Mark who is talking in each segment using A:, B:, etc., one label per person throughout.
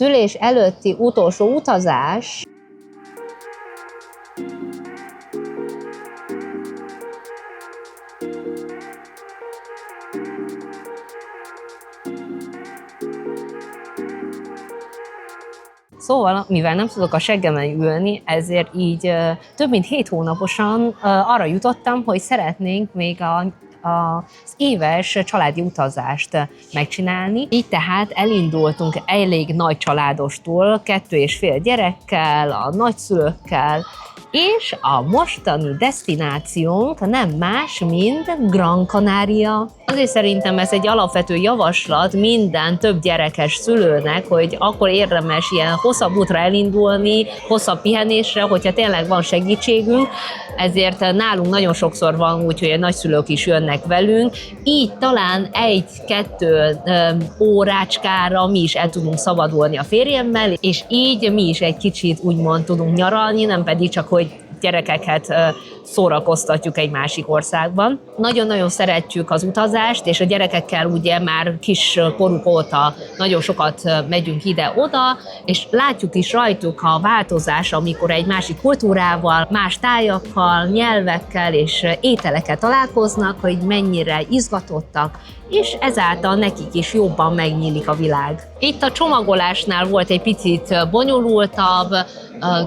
A: szülés előtti utolsó utazás. Szóval, mivel nem tudok a seggemen ülni, ezért így több mint 7 hónaposan arra jutottam, hogy szeretnénk még az éves családi utazást megcsinálni. Így tehát elindultunk elég nagy családostól, 2,5 gyerekkel, a nagyszülőkkel, és a mostani desztinációnk nem más, mint Gran Canaria. Azért szerintem ez egy alapvető javaslat minden több gyerekes szülőnek, hogy akkor érdemes ilyen hosszabb útra elindulni, hosszabb pihenésre, hogyha tényleg van segítségünk, ezért nálunk nagyon sokszor van úgy, hogy a nagyszülők is jönnek velünk, így talán 1-2 órácskára mi is el tudunk szabadulni a férjemmel, és így mi is egy kicsit úgymond tudunk nyaralni, nem pedig csak, hogy gyerekeket szórakoztatjuk egy másik országban. Nagyon-nagyon szeretjük az utazást, és a gyerekekkel ugye már kis koruk óta nagyon sokat megyünk ide-oda, és látjuk is rajtuk a változás, amikor egy másik kultúrával, más tájakkal, nyelvekkel és ételekkel találkoznak, hogy mennyire izgatottak, és ezáltal nekik is jobban megnyílik a világ. Itt a csomagolásnál volt egy picit bonyolultabb,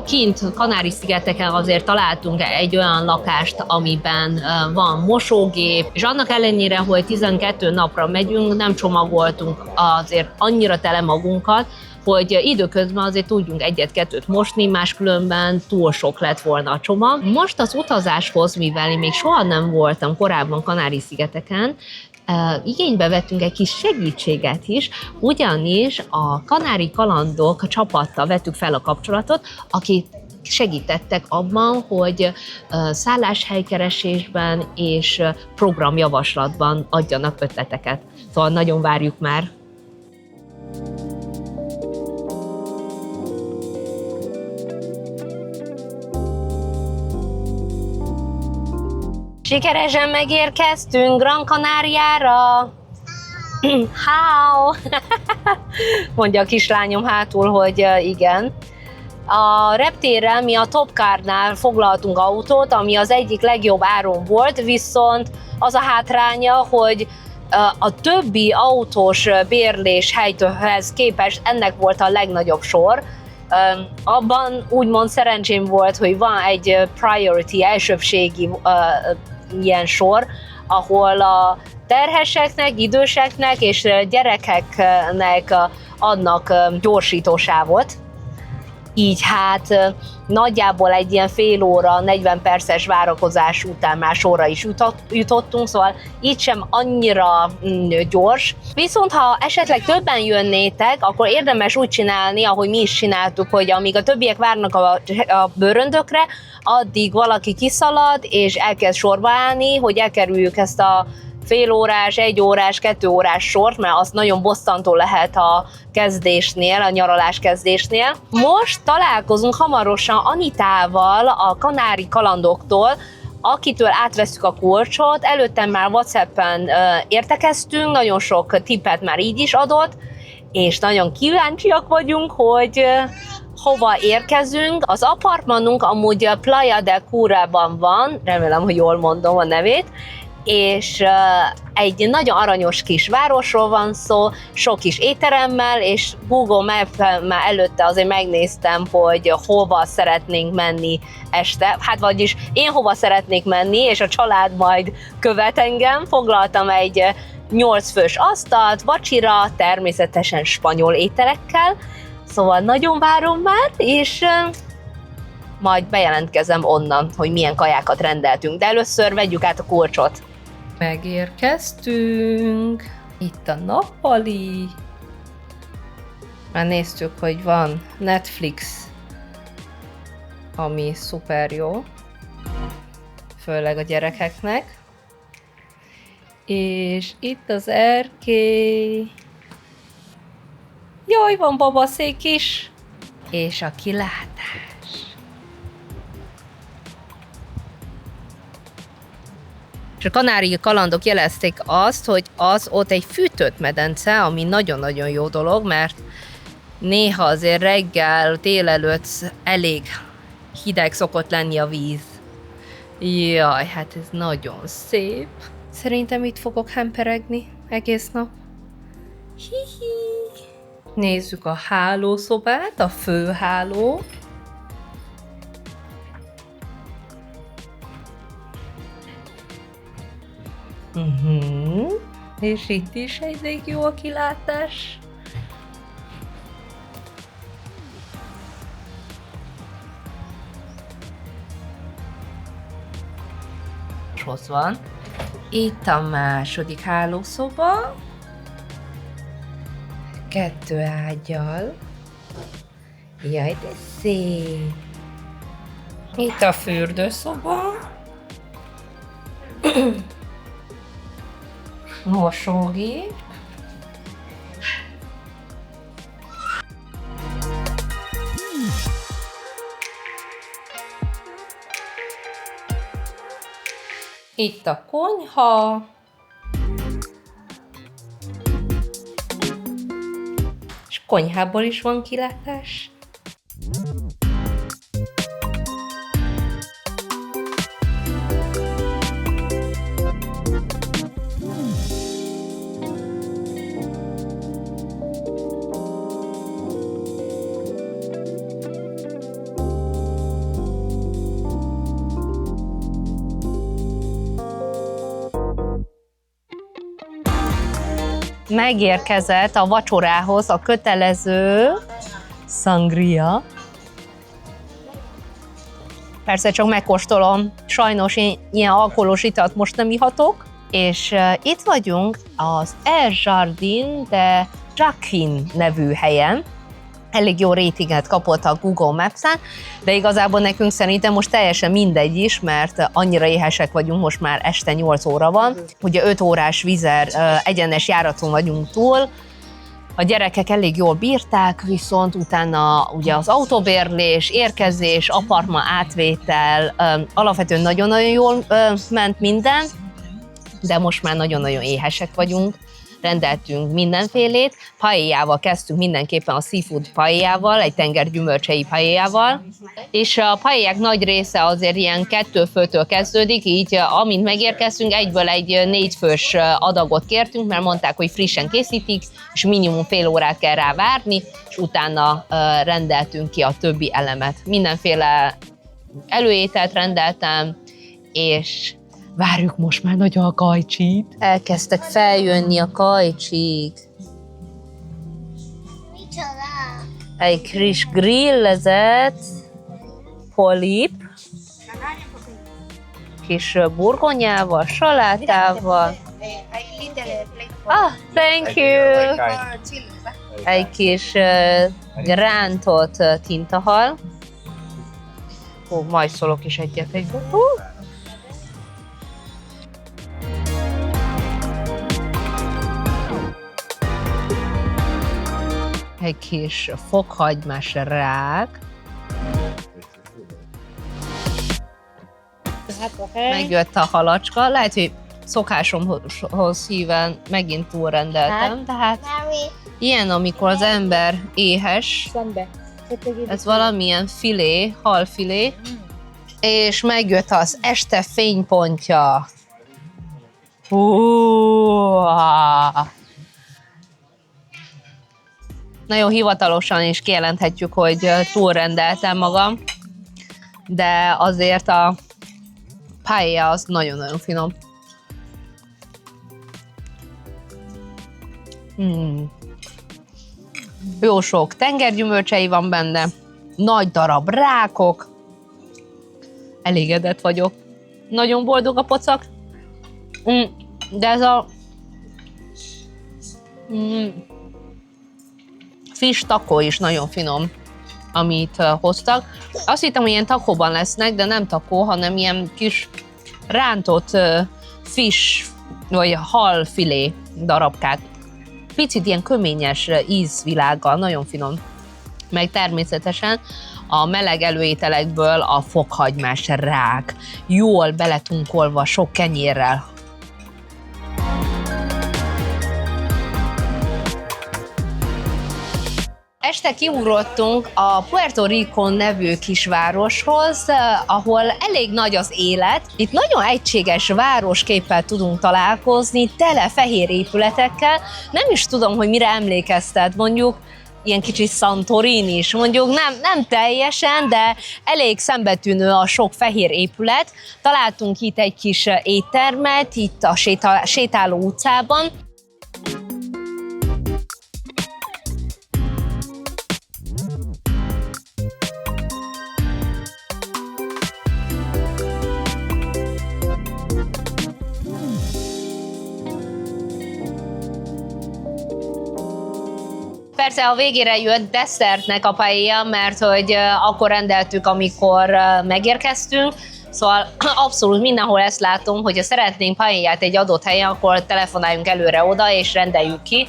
A: kint Kanári-szigeteken azért találtunk egy olyan lakást, amiben van mosógép, és annak ellenére, hogy 12 napra megyünk, nem csomagoltunk azért annyira tele magunkat, hogy időközben azért tudjunk 1-2 mosni, máskülönben túl sok lett volna a csomag. Most az utazáshoz, mivel én még soha nem voltam korábban Kanári-szigeteken, igénybe vettünk egy kis segítséget is, ugyanis a Kanári Kalandok csapattal vettük fel a kapcsolatot, akik segítettek abban, hogy szálláshelykeresésben és programjavaslatban adjanak ötleteket. Szóval nagyon várjuk már. Sikeresen megérkeztünk Gran Canariára. How? Mondja a kislányom hátul, hogy igen. A reptérrel mi a Top Cardnál foglaltunk autót, ami az egyik legjobb áron volt, viszont az a hátránya, hogy a többi autós bérlés helytőhez képest ennek volt a legnagyobb sor. Abban úgymond szerencsém volt, hogy van egy priority, elsőbbségi ilyen sor, ahol a terheseknek, időseknek és gyerekeknek adnak gyorsítósávot. Így hát nagyjából egy ilyen fél óra, 40 perces várakozás után már sorra is jutottunk, szóval így sem annyira gyors. Viszont ha esetleg többen jönnétek, akkor érdemes úgy csinálni, ahogy mi is csináltuk, hogy amíg a többiek várnak a bőröndökre, addig valaki kiszalad és elkezd sorba állni, hogy elkerüljük ezt a fél órás, 1 órás, 2 órás sort, mert az nagyon bosszantó lehet a kezdésnél, a nyaralás kezdésnél. Most találkozunk hamarosan Anitával a Kanári Kalandoktól, akitől átveszük a kulcsot. Előtte már WhatsAppen értekeztünk, nagyon sok tippet már így is adott, és nagyon kíváncsiak vagyunk, hogy hova érkezünk. Az apartmanunk amúgy Playa del Curában van, remélem, hogy jól mondom a nevét, és egy nagyon aranyos kis városról van szó, sok kis étteremmel, és Google Maps-en már előtte azért megnéztem, hogy hova szeretnénk menni este. Hát vagyis én hova szeretnék menni, és a család majd követ engem. Foglaltam egy 8 fős asztalt, vacsira, természetesen spanyol ételekkel, szóval nagyon várom már, és majd bejelentkezem onnan, hogy milyen kajákat rendeltünk. De először vegyük át a kulcsot. Megérkeztünk. Itt a nappali. Már néztük, hogy van Netflix, ami szuper jó. Főleg a gyerekeknek. És itt az erkély. Jaj, van babaszék is. És a kilátás. És a Kanári Kalandok jelezték azt, hogy az ott egy fűtött medence, ami nagyon-nagyon jó dolog, mert Néha azért reggel, délelőtt elég hideg szokott lenni a víz. Jaj, hát ez nagyon szép. Szerintem itt fogok hemperegni egész nap. Hihi. Nézzük a hálószobát, a főháló. És itt is elég jó a kilátás. Ott van. Itt a második hálószoba. 2 ágyal. Jaj, de szép. Itt a fürdőszoba. Mosógép. Itt a konyha. És konyhából is van kilátás. Megérkezett a vacsorához a kötelező sangria. Persze csak megkóstolom. Sajnos én ilyen alkoholos italt most nem ihatok. És itt vagyunk az El Jardin de Jacquin nevű helyen. Elég jó ratinget kapott a Google Maps-en, de igazából nekünk szerintem most teljesen mindegy is, mert annyira éhesek vagyunk, most már este 8 óra van. Ugye 5 órás vizer egyenes járaton vagyunk túl. A gyerekek elég jól bírták, viszont utána ugye az autóbérlés, érkezés, apartman átvétel, alapvetően nagyon-nagyon jól ment minden, de most már nagyon-nagyon éhesek vagyunk. Rendeltünk mindenfélét, paellával kezdtünk mindenképpen a seafood paellával, egy tengergyümölcsei paellával, és a paellák nagy része azért ilyen 2 főtől kezdődik, így amint megérkeztünk, egyből egy 4 fős adagot kértünk, mert mondták, hogy frissen készítik, és minimum fél órát kell rá várni, és utána rendeltünk ki a többi elemet. Mindenféle előételt rendeltem, és várjuk most már nagyon a kajcsit. Elkezdtek feljönni a kajcsik. Egy kis grillezett polip, kis burgonyával, salátával. Ah, thank you! Egy kis rántott tintahal. Majd szólok is egyet. Egy kis fokhagymás rák. Megjött a halacska. Lehet, hogy szokásomhoz híven megint túlrendeltem, de hát ilyen, amikor az ember éhes. Ez valamilyen filé, halfilé. És megjött az este fénypontja. Nagyon hivatalosan is kijelenthetjük, hogy túlrendeltem magam, de azért a paella az nagyon-nagyon finom. Jó sok tengergyümölcsei van benne, nagy darab rákok. Elégedett vagyok. Nagyon boldog a pocak. De ez a fish taco is nagyon finom, amit hoztak. Azt hittem, hogy ilyen takóban lesznek, de nem takó, hanem ilyen kis rántott fish vagy halfilé darabkák. Picit ilyen köményes ízvilággal, nagyon finom. Meg természetesen a meleg előételekből a fokhagymás rák, jól beletunkolva sok kenyérrel. Este kiugrottunk a Puerto Rico nevű kisvároshoz, ahol elég nagy az élet. Itt nagyon egységes városképpel tudunk találkozni, tele fehér épületekkel. Nem is tudom, hogy mire emlékeztet, mondjuk ilyen kicsi Santorini is, mondjuk nem teljesen, de elég szembetűnő a sok fehér épület. Találtunk itt egy kis éttermet, itt a sétáló utcában. Persze a végére jött desszertnek a paella, mert hogy akkor rendeltük, amikor megérkeztünk, szóval abszolút mindenhol ezt látom, hogy ha szeretnénk paellát egy adott helyen, akkor telefonáljunk előre oda és rendeljük ki.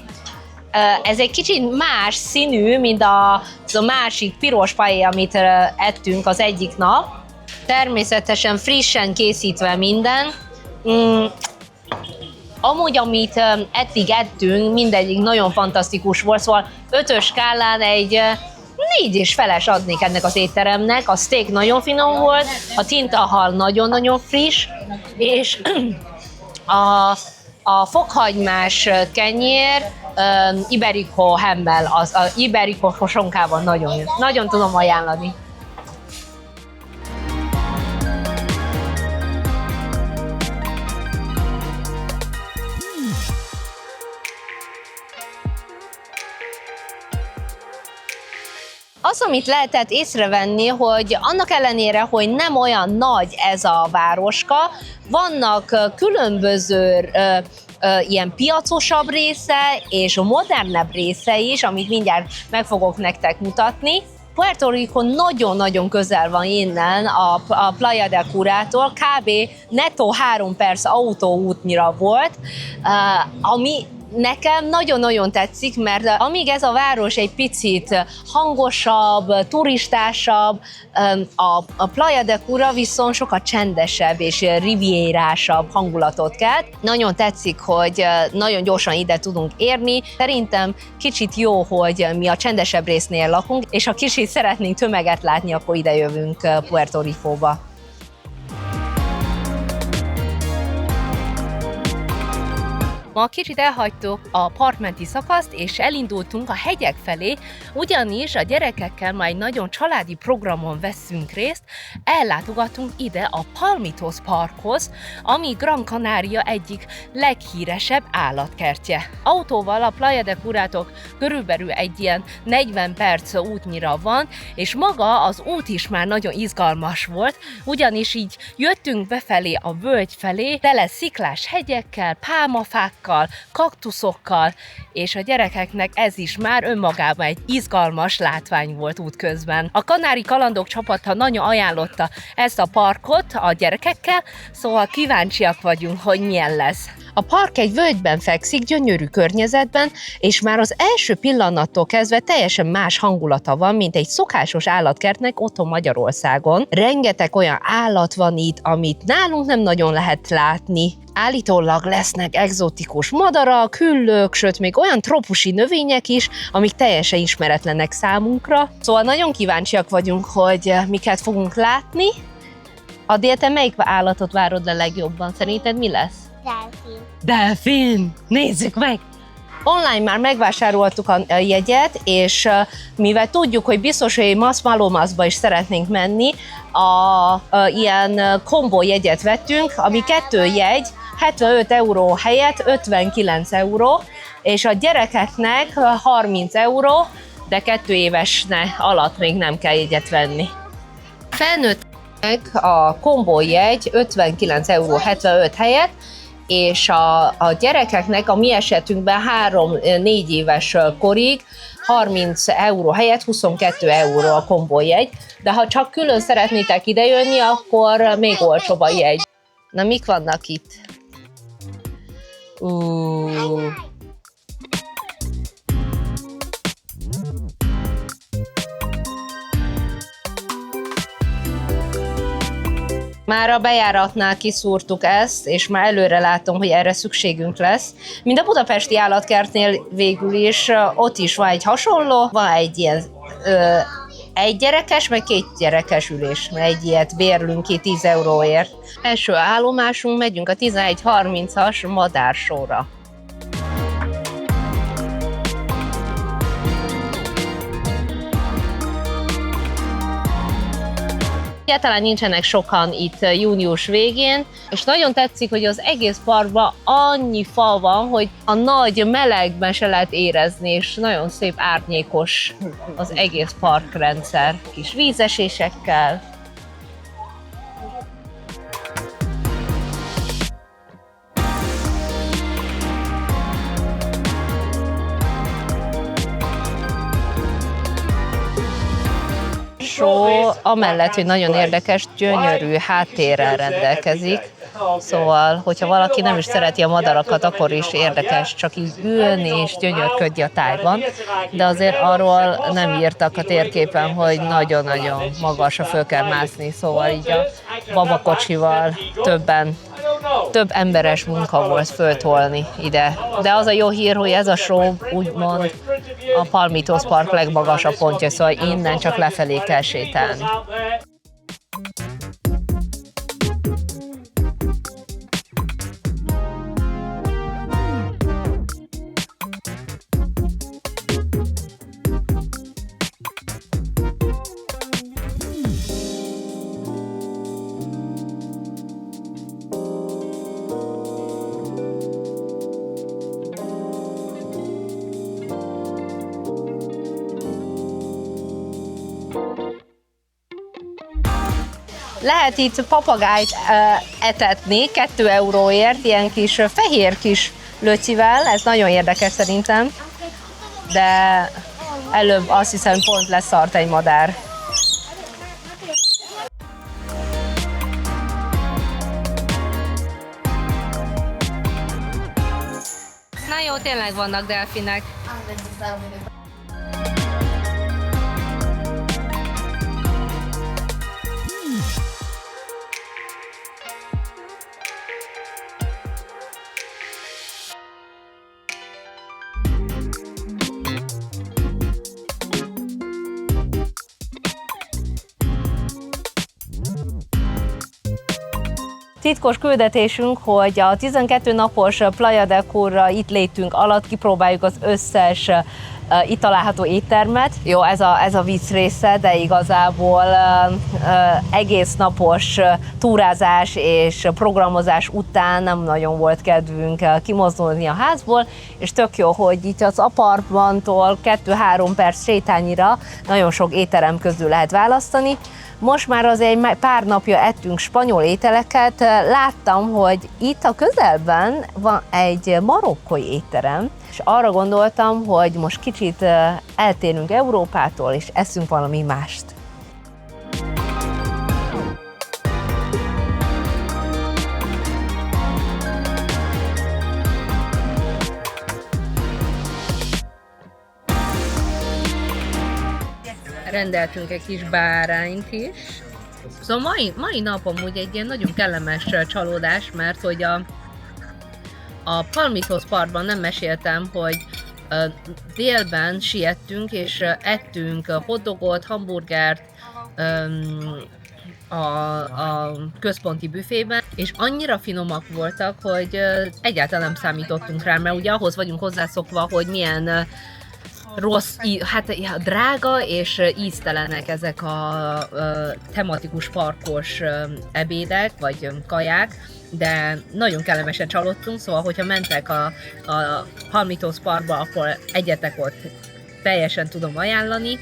A: Ez egy kicsit más színű, mint a másik piros paella, amit ettünk az egyik nap. Természetesen frissen készítve minden. Amúgy, amit eddig ettünk, mindegyik nagyon fantasztikus volt, szóval 5-ös skálán egy 4,5-es adnék ennek az étteremnek. A steak nagyon finom volt, a tintahal nagyon-nagyon friss, és a fokhagymás kenyér Iberico hemmel, az Iberico fosonkával nagyon tudom ajánlani. Az, amit lehetett észrevenni, hogy annak ellenére, hogy nem olyan nagy ez a városka, vannak különböző ilyen piacosabb része és modernebb része is, amit mindjárt meg fogok nektek mutatni. Puerto Rico nagyon-nagyon közel van innen a Playa del Curától, kb. Netto 3 perc autóútnyira volt, ami nekem nagyon-nagyon tetszik, mert amíg ez a város egy picit hangosabb, turistásabb, a Playa del Cura viszont sokkal csendesebb és rivierásabb hangulatot kelt. Nagyon tetszik, hogy nagyon gyorsan ide tudunk érni. Szerintem kicsit jó, hogy mi a csendesebb résznél lakunk, és ha kicsit szeretnénk tömeget látni, akkor ide jövünk Puerto Ricóba. Ma kicsit elhagytuk a partmenti szakaszt, és elindultunk a hegyek felé, ugyanis a gyerekekkel már egy nagyon családi programon veszünk részt, ellátogatunk ide a Palmitos Parkhoz, ami Gran Canaria egyik leghíresebb állatkertje. Autóval a Playa del Curától körülbelül egy ilyen 40 perc útnyira van, és maga az út is már nagyon izgalmas volt, ugyanis így jöttünk befelé a völgy felé, tele sziklás hegyekkel, pálmafákkal, kaktuszokkal, és a gyerekeknek ez is már önmagában egy izgalmas látvány volt útközben. A Kanári Kalandok csapata nagyon ajánlotta ezt a parkot a gyerekekkel, szóval kíváncsiak vagyunk, hogy milyen lesz. A park egy völgyben fekszik, gyönyörű környezetben, és már az első pillanattól kezdve teljesen más hangulata van, mint egy szokásos állatkertnek otthon Magyarországon. Rengeteg olyan állat van itt, amit nálunk nem nagyon lehet látni. Állítólag lesznek egzotikus madarak, hüllők, sőt még olyan trópusi növények is, amik teljesen ismeretlenek számunkra. Szóval nagyon kíváncsiak vagyunk, hogy miket fogunk látni. Adél, te melyik állatot várod le legjobban? Szerinted mi lesz?
B: Delfin.
A: Delfin! Nézzük meg! Online már megvásároltuk a jegyet, és mivel tudjuk, hogy biztos, hogy Mas Palomasba is szeretnénk menni, ilyen kombó jegyet vettünk, ami 2 jegy, 75 euró helyett 59 euró, és a gyerekeknek 30 euró, de 2 éves alatt még nem kell jegyet venni. Felnőttek a kombó jegy 59 euró 75 helyett, és a gyerekeknek a mi esetünkben 3-4 éves korig 30 euró helyett 22 euró a kombójegy, de ha csak külön szeretnétek idejönni, akkor még olcsóbb a jegy. Na, mik vannak itt? Már a bejáratnál kiszúrtuk ezt, és már előre látom, hogy erre szükségünk lesz. Mind a budapesti állatkertnél végül is, ott is van egy hasonló, van egy ilyen egy gyerekes, meg 2 gyerekes ülés, egy ilyet bérlünk ki 10 euróért. Első állomásunk, megyünk a 11:30-as madársóra. Egyáltalán nincsenek sokan itt június végén, és nagyon tetszik, hogy az egész parkban annyi fa van, hogy a nagy melegben se lehet érezni, és nagyon szép árnyékos az egész parkrendszer, kis vízesésekkel. Amellett, hogy nagyon érdekes, gyönyörű háttérrel rendelkezik, szóval, hogyha valaki nem is szereti a madarakat, akkor is érdekes csak így ülni és gyönyörködni a tájban, de azért arról nem írtak a térképen, hogy nagyon-nagyon magasra föl kell mászni, szóval így a babakocsival több emberes munka volt föltolni ide. De az a jó hír, hogy ez a show úgymond a Palmitos Park legmagasabb pontja, szóval innen csak lefelé kell sétálni. Lehet itt papagájt etetni 2 euróért, ilyen kis fehér kis löcsivel, ez nagyon érdekes szerintem, de előbb azt hiszem pont leszart egy madár. Na jó, tényleg vannak delfinek. Titkos küldetésünk, hogy a 12 napos Playa del Curra itt létünk alatt kipróbáljuk az összes itt található éttermet. Jó, ez a vicc része, de igazából egész napos túrázás és programozás után nem nagyon volt kedvünk kimozdulni a házból, és tök jó, hogy itt az apartmantól 2-3 perc sétányira nagyon sok étterem közül lehet választani. Most már azért egy pár napja ettünk spanyol ételeket, láttam, hogy itt a közelben van egy marokkói étterem, és arra gondoltam, hogy most kicsit eltérünk Európától, és eszünk valami mást. Rendeltünk egy kis bárányt is. Szóval mai nap amúgy egy ilyen nagyon kellemes csalódás, mert hogy a Palmitos Parkban nem meséltem, hogy délben siettünk, és ettünk hotdogot, hamburgert a központi büfében, és annyira finomak voltak, hogy egyáltalán nem számítottunk rá, mert ugye ahhoz vagyunk hozzászokva, hogy milyen rossz, hát drága és íztelenek ezek a tematikus parkos ebédek, vagy kaják, de nagyon kellemesen csalódtunk, szóval hogyha mentek a Palmitos Parkba, akkor egyetek ott, teljesen tudom ajánlani,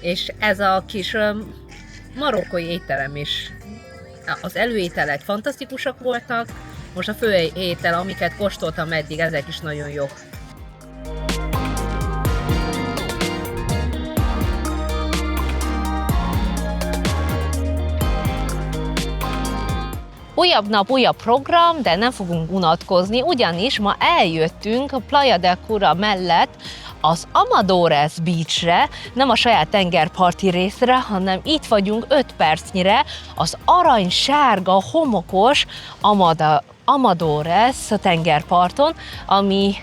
A: és ez a kis marokkói étterem is. Az előételek fantasztikusak voltak, most a főétel, amiket kóstoltam eddig, ezek is nagyon jók. Újabb nap, újabb program, de nem fogunk unatkozni, ugyanis ma eljöttünk a Playa del Curra mellett az Amadores Beachre, nem a saját tengerparti részre, hanem itt vagyunk 5 percnyire az aranysárga, homokos Amadores tengerparton, ami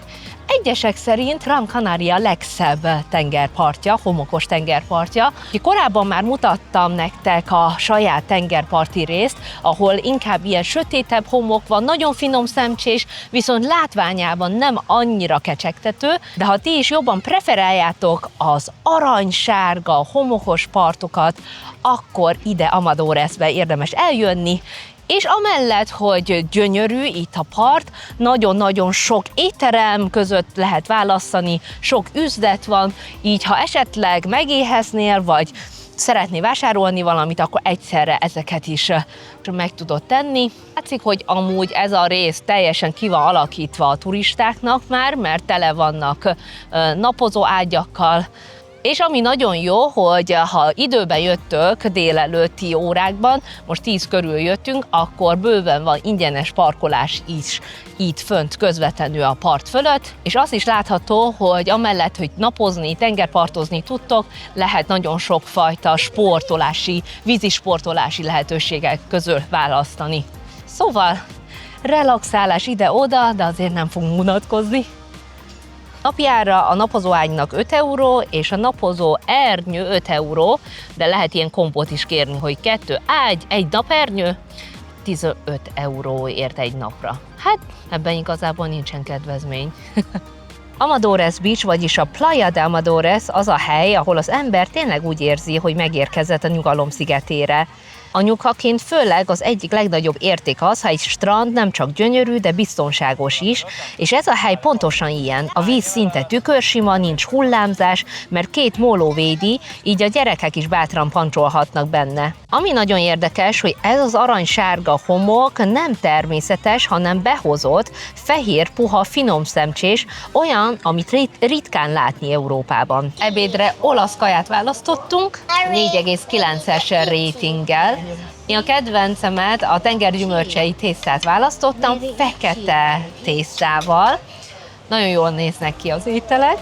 A: egyesek szerint Gran Canaria legszebb tengerpartja, homokos tengerpartja. Korábban már mutattam nektek a saját tengerparti részt, ahol inkább ilyen sötétebb homok van, nagyon finom szemcsés, viszont látványában nem annyira kecsegtető, de ha ti is jobban preferáljátok az aranysárga, homokos partokat, akkor ide Amadoresbe érdemes eljönni, és amellett, hogy gyönyörű itt a part, nagyon-nagyon sok étterem között lehet választani, sok üzlet van, így ha esetleg megéheznél, vagy szeretnél vásárolni valamit, akkor egyszerre ezeket is meg tudod tenni. Látszik, hogy amúgy ez a rész teljesen ki van alakítva a turistáknak már, mert tele vannak napozó ágyakkal. És ami nagyon jó, hogy ha időben jöttök délelőtti órákban, most 10 körül jöttünk, akkor bőven van ingyenes parkolás is itt fönt közvetlenül a part fölött, és az is látható, hogy amellett, hogy napozni, tengerpartozni tudtok, lehet nagyon sokfajta sportolási, vízisportolási lehetőségek közül választani. Szóval relaxálás ide-oda, de azért nem fogunk unatkozni. Napjára a napozóágynak 5 euró, és a napozó ernyő 5 euró, de lehet ilyen kompót is kérni, hogy 2 ágy, 1 napernyő, 15 euróért egy napra. Hát ebben igazából nincsen kedvezmény. Amadores Beach, vagyis a Playa de Amadores az a hely, ahol az ember tényleg úgy érzi, hogy megérkezett a nyugalom szigetére. A nyughaként főleg az egyik legnagyobb érték az, ha egy strand nem csak gyönyörű, de biztonságos is, és ez a hely pontosan ilyen. A víz szinte tükörsima, nincs hullámzás, mert 2 móló védi, így a gyerekek is bátran pancsolhatnak benne. Ami nagyon érdekes, hogy ez az aranysárga homok nem természetes, hanem behozott, fehér, puha, finom szemcsés, olyan, amit ritkán látni Európában. Ebédre olasz kaját választottunk, 4,9-es ratinggel. Én a kedvencemet, a tengergyümölcsei tésztát választottam, fekete tésztával. Nagyon jól néznek ki az ételek.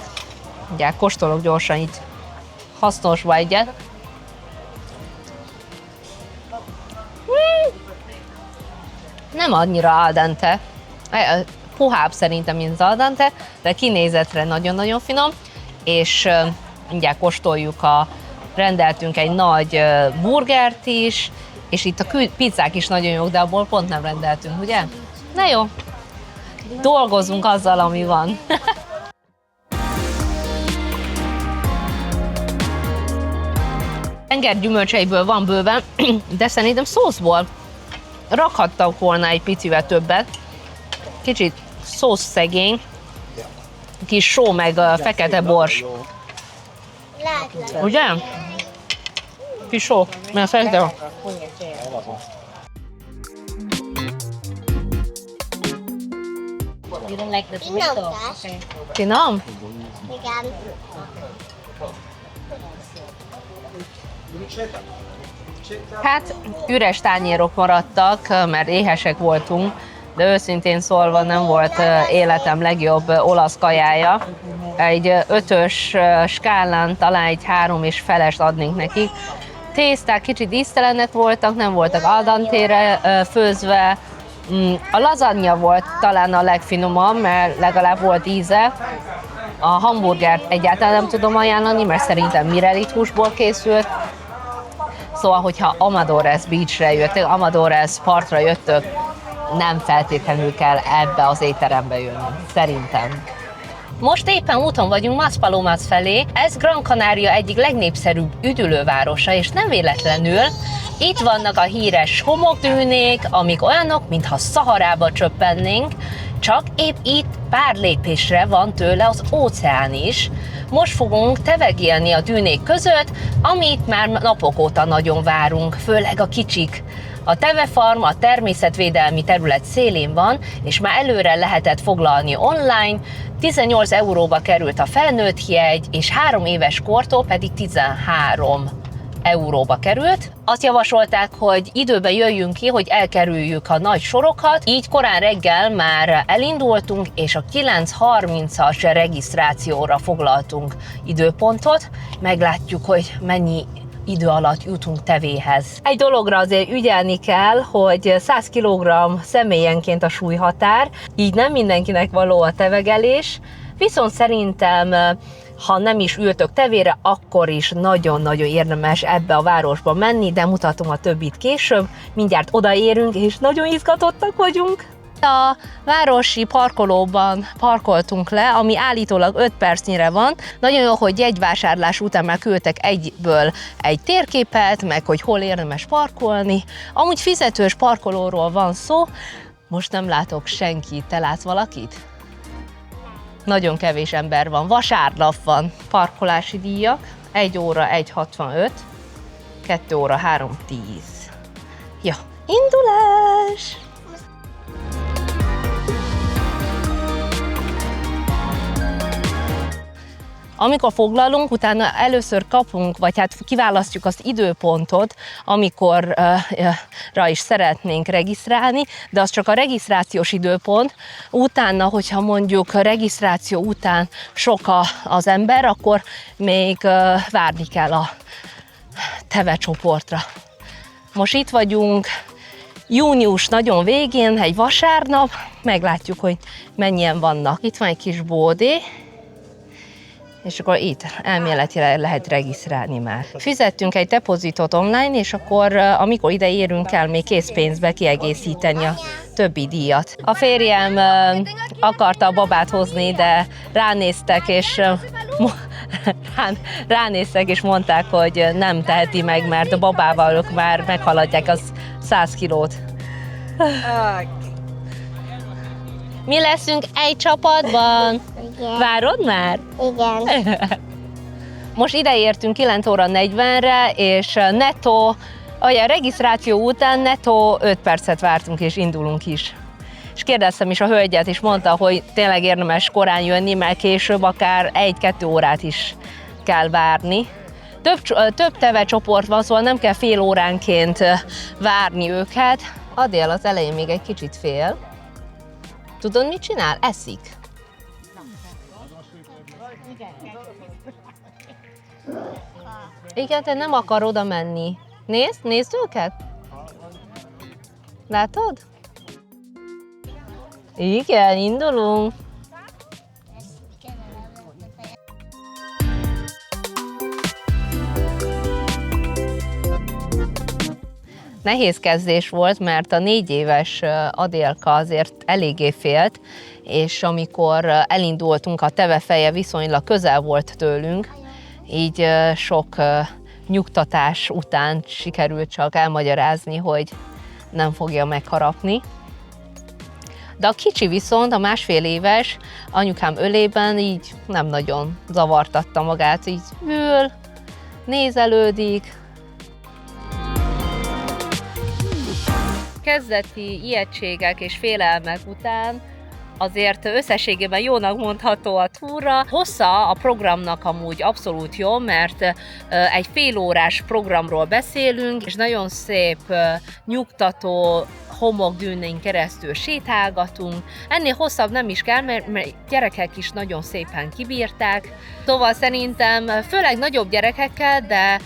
A: Ugye kóstolok gyorsan itt hasznosba egyet. Nem annyira al dente. Puhább szerintem, mint az al dente, de kinézetre nagyon-nagyon finom. És mindjárt kóstoljuk rendeltünk egy nagy burgert is, és itt a pizzák is nagyon jók, de abból pont nem rendeltünk, ugye? Na jó, dolgozunk azzal, ami van. Tengergyümölcseiből van bőven, de szerintem szószból rakhattak volna egy picivel többet. Kicsit szószszegény, kis só meg fekete bors. Ugye? Kis só, mert fekete.
B: You don't like the tomato? Okay.
A: Finom?
B: Igen.
A: Hát üres tányérok maradtak, mert éhesek voltunk, de őszintén szólva nem volt életem legjobb olasz kajája. Egy 5-ös skálán talán egy 3,5-est adnénk nekik. Tészták kicsit íztelenek voltak, nem voltak al dentére főzve. A lazanya volt talán a legfinomabb, mert legalább volt íze. A hamburgert egyáltalán nem tudom ajánlani, mert szerintem mirelit húsból készült. Szóval, hogyha Amadores Beachre jöttök, Amadores partra jöttök, nem feltétlenül kell ebbe az étterembe jönni, szerintem. Most éppen úton vagyunk Maspalomas felé, ez Gran Canaria egyik legnépszerűbb üdülővárosa, és nem véletlenül itt vannak a híres homokdűnék, amik olyanok, mintha Szaharába csöppennénk, csak épp itt pár lépésre van tőle az óceán is. Most fogunk tevegélni a dűnék között, amit már napok óta nagyon várunk, főleg a kicsik. A tevefarm a természetvédelmi terület szélén van, és már előre lehetett foglalni online, 18 euróba került a felnőtt jegy, és 3 éves kortól pedig 13 euróba került. Azt javasolták, hogy időben jöjjünk ki, hogy elkerüljük a nagy sorokat, így korán reggel már elindultunk, és a 9:30-as regisztrációra foglaltunk időpontot. Meglátjuk, hogy mennyi idő alatt jutunk tevéhez. Egy dologra azért ügyelni kell, hogy 100 kg személyenként a súlyhatár, így nem mindenkinek való a tevegelés, viszont szerintem ha nem is ültök tevére, akkor is nagyon-nagyon érdemes ebbe a városba menni, de mutatom a többit később. Mindjárt odaérünk, és nagyon izgatottak vagyunk. A városi parkolóban parkoltunk le, ami állítólag 5 percnyire van. Nagyon jó, hogy jegyvásárlás után már küldtek egyből egy térképet, meg hogy hol érdemes parkolni. Amúgy fizetős parkolóról van szó. Most nem látok senkit. Te látsz valakit? Nagyon kevés ember van. Vasárnap van. Parkolási díjak. 1 óra 1,65, 2 óra 3,10. Ja, indulás! Amikor foglalunk, utána először kapunk, vagy hát kiválasztjuk az időpontot, amikorra is szeretnénk regisztrálni, de az csak a regisztrációs időpont. Utána, hogyha mondjuk regisztráció után sok az ember, akkor még várni kell a tevecsoportra. Most itt vagyunk, június nagyon végén, egy vasárnap, meglátjuk, hogy mennyien vannak. Itt van egy kis bódé, és akkor itt elméletileg lehet regisztrálni már. Fizettünk egy depozitot online, és akkor amikor ide érünk el még készpénzbe kiegészíteni a többi díjat. A férjem akarta a babát hozni, de ránéztek és mondták, hogy nem teheti meg, mert a babával ők már meghaladják az 100 kilót. Mi leszünk egy csapatban?
B: Igen.
A: Várod már?
B: Igen.
A: Most ide értünk 9 óra 40-re, és netto, a regisztráció után netto 5 percet vártunk, és indulunk is. És kérdeztem is a hölgyet, és mondta, hogy tényleg érdemes korán jönni, mert később akár 1-2 órát is kell várni. Több tevecsoport van, szóval nem kell fél óránként várni őket. Adél az elején még egy kicsit fél. Tudod, mit csinál? Eszik. Igen, te nem akar oda menni. Nézd őket? Látod? Igen, indulunk. Nehéz kezdés volt, mert a 4 éves Adélka azért eléggé félt, és amikor elindultunk, a tevefeje viszonylag közel volt tőlünk, így sok nyugtatás után sikerült csak elmagyarázni, hogy nem fogja megharapni. De a kicsi viszont, a 1,5 éves, anyukám ölében így nem nagyon zavartatta magát, így ül, nézelődik. Kezdeti ijegységek és félelmek után azért összességében jónak mondható a túra. Hossza a programnak amúgy abszolút jó, mert egy fél órás programról beszélünk, és nagyon szép, nyugtató homokdűnén keresztül sétálgatunk. Ennél hosszabb nem is kell, mert gyerekek is nagyon szépen kibírták. Szóval szerintem főleg nagyobb gyerekekkel, de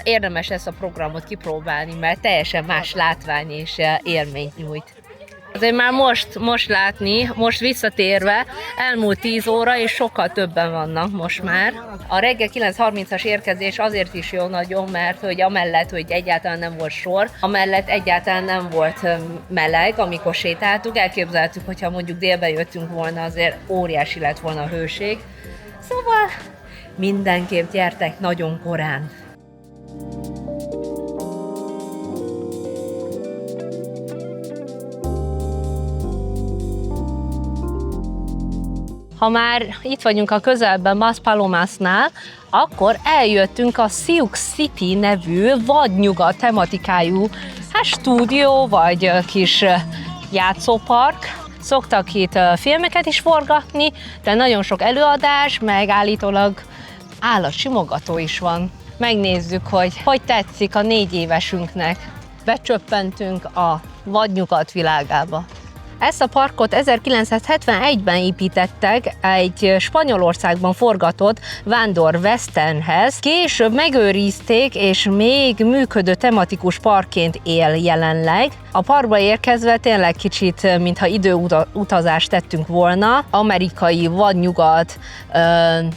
A: érdemes ezt a programot kipróbálni, mert teljesen más látvány és élményt nyújt. Azért már most látni, most visszatérve, elmúlt 10 óra, és sokkal többen vannak most már. A reggel 9:30-as érkezés azért is jó nagyon, mert hogy amellett, hogy egyáltalán nem volt sor, amellett egyáltalán nem volt meleg, amikor sétáltuk. Elképzeltük, hogyha mondjuk délben jöttünk volna, azért óriási lett volna a hőség. Szóval mindenképp gyertek nagyon korán. Ha már itt vagyunk a közelben Maspalomasnál, akkor eljöttünk a Sioux City nevű vadnyugat tematikájú stúdió vagy kis játszópark. Szoktak itt filmeket is forgatni, de nagyon sok előadás, meg állítólag állatsimogató is van. megnézzük, hogy tetszik a 4 évesünknek. Becsöppentünk a vadnyugat világába. Ezt a parkot 1971-ben építettek egy Spanyolországban forgatott vándor westernhez. Később megőrizték, és még működő tematikus parkként él jelenleg. A parkba érkezve tényleg kicsit, mintha időutazást tettünk volna. Amerikai vadnyugat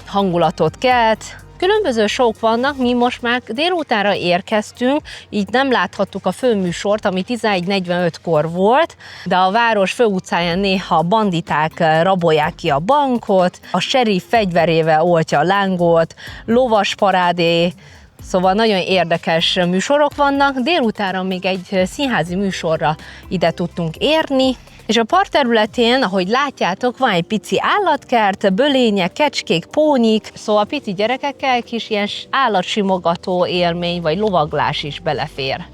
A: hangulatot kelt. Különböző show-k vannak, mi most már délutánra érkeztünk, így nem láthattuk a főműsort, ami 11:45-kor volt, de a város főutcáján néha banditák rabolják ki a bankot, a sheriff fegyverével oltja a lángot, lovasparádé, szóval nagyon érdekes műsorok vannak. Délutánra még egy színházi műsorra ide tudtunk érni, és a park területén, ahogy látjátok, van egy pici állatkert, bölények, kecskék, pónik, szóval pici gyerekekkel kis ilyen állatsimogató élmény, vagy lovaglás is belefér.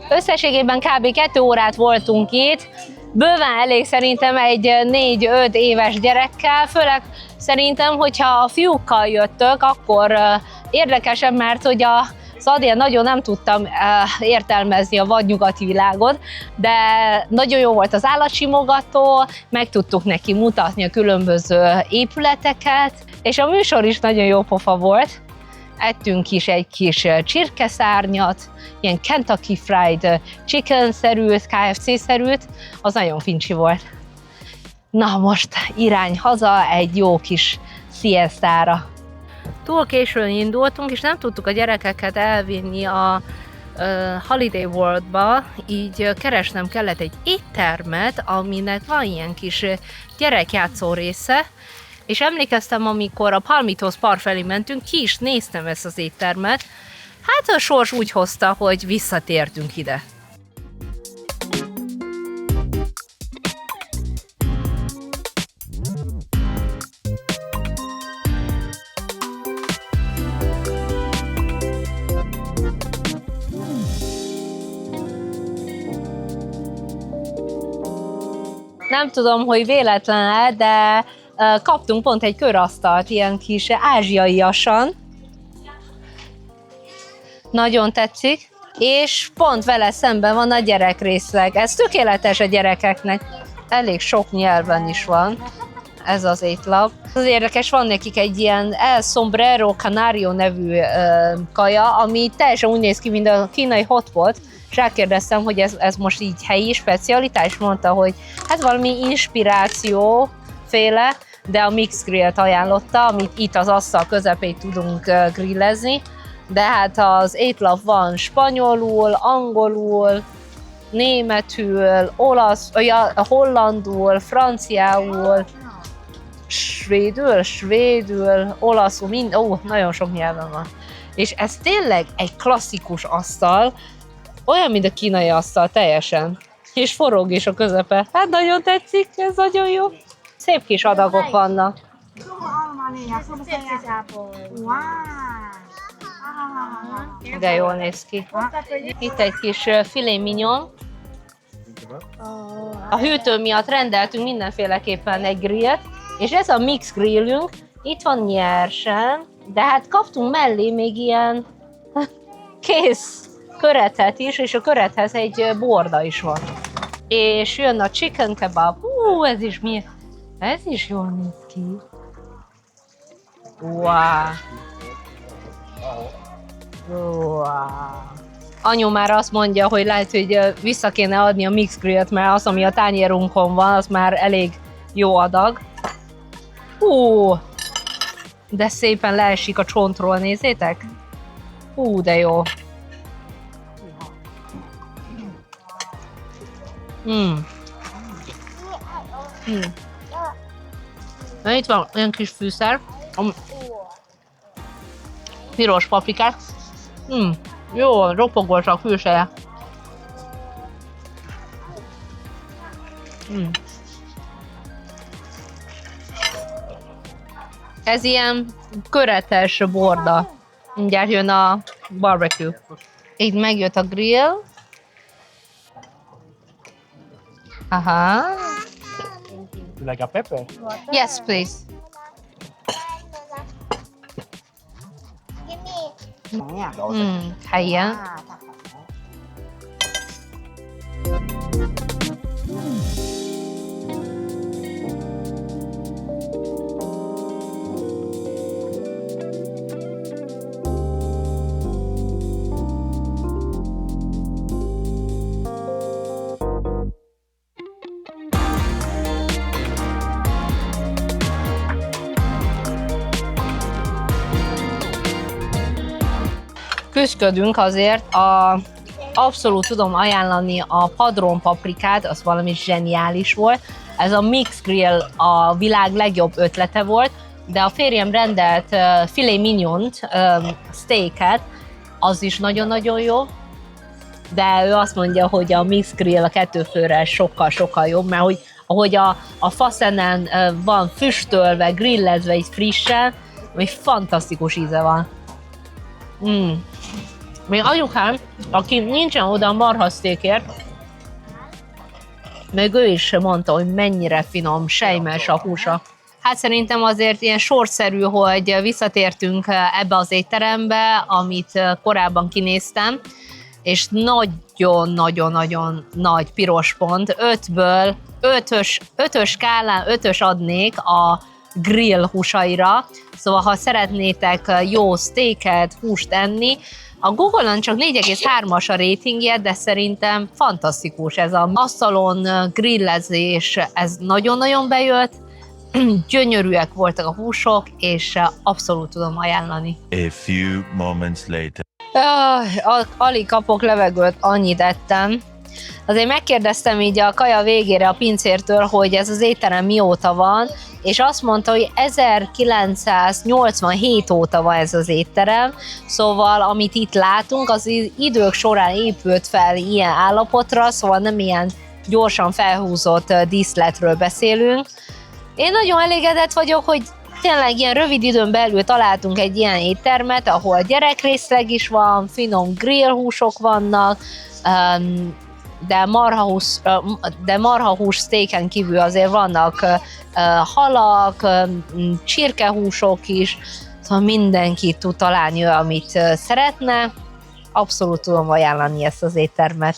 A: Összességében kb. 2 órát voltunk itt, bőven elég szerintem egy 4-5 éves gyerekkel, főleg szerintem, hogyha a fiúkkal jöttök, akkor érdekesebb, mert hogy Adél nagyon nem tudtam értelmezni a vadnyugati világot, de nagyon jó volt az állatsimogató, meg tudtuk neki mutatni a különböző épületeket, és a műsor is nagyon jó pofa volt. Ettünk is egy kis csirkeszárnyat, ilyen Kentucky Fried Chicken-szerűt, KFC-szerűt, az nagyon fincsi volt. Na most irány haza egy jó kis siestára. Túl későn indultunk, és nem tudtuk a gyerekeket elvinni a Holiday Worldba, így keresnem kellett egy éttermet, aminek van ilyen kis gyerekjátszó része, és emlékeztem, amikor a Palmitos Park felé mentünk, ki is néztem ezt az éttermet. Hát a sors úgy hozta, hogy visszatértünk ide. Nem tudom, hogy véletlen-e, de kaptunk pont egy körasztalt, ilyen kis ázsiaiasan. Nagyon tetszik, és pont vele szemben van a gyerekrészleg. Ez tökéletes a gyerekeknek. Elég sok nyelven is van ez az étlap. Az érdekes, van nekik egy ilyen El Sombrero Canario nevű kaja, ami teljesen úgy néz ki, mint a kínai hotpot, és rákérdeztem, hogy ez most így helyi specialitás, mondta, hogy hát valami inspiráció féle, de a mix grillt ajánlotta, amit itt az asztal közepén tudunk grillezni, de hát az étlap van spanyolul, angolul, németül, hollandul, franciául, svédül, olaszul, nagyon sok nyelven van. És ez tényleg egy klasszikus asztal, olyan, mint a kínai asztal, teljesen. És forog is a közepe. Hát nagyon tetszik, ez nagyon jó. Szép kis adagok vannak. De jól néz ki. Itt egy kis filet mignon. A hűtő miatt rendeltünk mindenféleképpen egy grillt, és ez a mix grillünk, itt van nyersen, de hát kaptunk mellé még ilyen kész köretet is, és a körethez egy borda is van. És jön a chicken kebab. Ez is mi? Ez is jól néz ki. Wow. Anyu már azt mondja, hogy lehet, hogy vissza kéne adni a mix grillt, mert az, ami a tányérunkon van, az már elég jó adag. De szépen leesik a csontról, nézzétek. De jó. Na, itt van olyan kis fűszer, piros paprikák. Jó, ropogós a fűsere. Ez ilyen köretes borda. Mindjárt jön a barbecue. Itt megjött a grill. Aha.
C: You like a pepper?
A: Yes, please.
B: Give me.
D: Nóng nhỉ?
A: Hay á.
D: À, thật hả?
A: Küszködünk azért, abszolút tudom ajánlani a padron paprikát, az valami zseniális volt. Ez a Mix Grill a világ legjobb ötlete volt, de a férjem rendelt filet mignont, steaket, az is nagyon-nagyon jó, de ő azt mondja, hogy a Mix Grill a 2 főre sokkal-sokkal jobb, mert ahogy a faszenen van füstölve, grillezve, így frissen, ami fantasztikus íze van. Még anyukám, aki nincsen oda a marhasztékért, még ő is mondta, hogy mennyire finom, sejmes a húsa. Hát szerintem azért ilyen sorszerű, hogy visszatértünk ebbe az étterembe, amit korábban kinéztem, és nagyon-nagyon-nagyon nagy piros pont. 5-ből 5-ös skálán 5-ös adnék a grill húsaira, szóval ha szeretnétek jó steaket, húst enni, a Google-on csak 4,3-as a ratingje, de szerintem fantasztikus ez az asztalon grillezés, ez nagyon-nagyon bejött, gyönyörűek voltak a húsok, és abszolút tudom ajánlani.
E: A few moments later.
A: Alig kapok levegőt, annyit ettem. Azért megkérdeztem így a kaja végére a pincértől, hogy ez az étterem mióta van, és azt mondta, hogy 1987 óta van ez az étterem, szóval amit itt látunk, az idők során épült fel ilyen állapotra, szóval nem ilyen gyorsan felhúzott díszletről beszélünk. Én nagyon elégedett vagyok, hogy tényleg ilyen rövid időn belül találtunk egy ilyen éttermet, ahol gyerekrészleg is van, finom grillhúsok vannak, de marhahús steaken kívül azért vannak halak, csirkehúsok is, szóval mindenki tud találni, amit szeretne. Abszolút tudom ajánlani ezt az éttermet.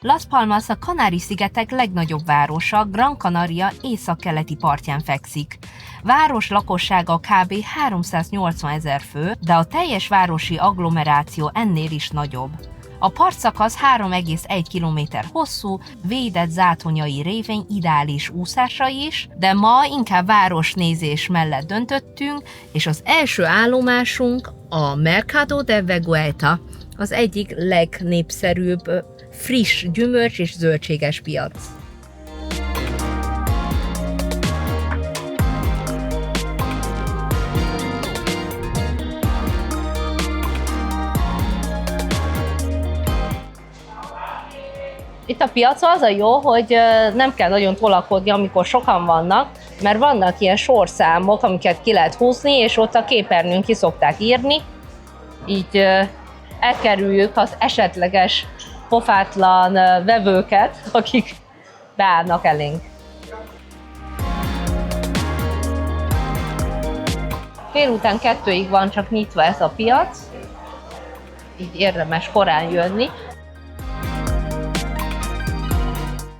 A: Las Palmas a Kanári-szigetek legnagyobb városa, Gran Canaria északkeleti partján fekszik. Város lakossága kb. 380 000 fő, de a teljes városi agglomeráció ennél is nagyobb. A partszakasz 3,1 km hosszú, védett zátonyai révén ideális úszásra is, de ma inkább városnézés mellett döntöttünk, és az első állomásunk a Mercado de Vegueta, az egyik legnépszerűbb friss gyümölcs és zöldséges piac. Itt a piacon az a jó, hogy nem kell nagyon tolakodni, amikor sokan vannak, mert vannak ilyen sorszámok, amiket ki lehet húzni, és ott a képernyőn ki szokták írni, így elkerüljük az esetleges pofátlan vevőket, akik beállnak elénk. Félután 2-ig van csak nyitva ez a piac, így érdemes korán jönni.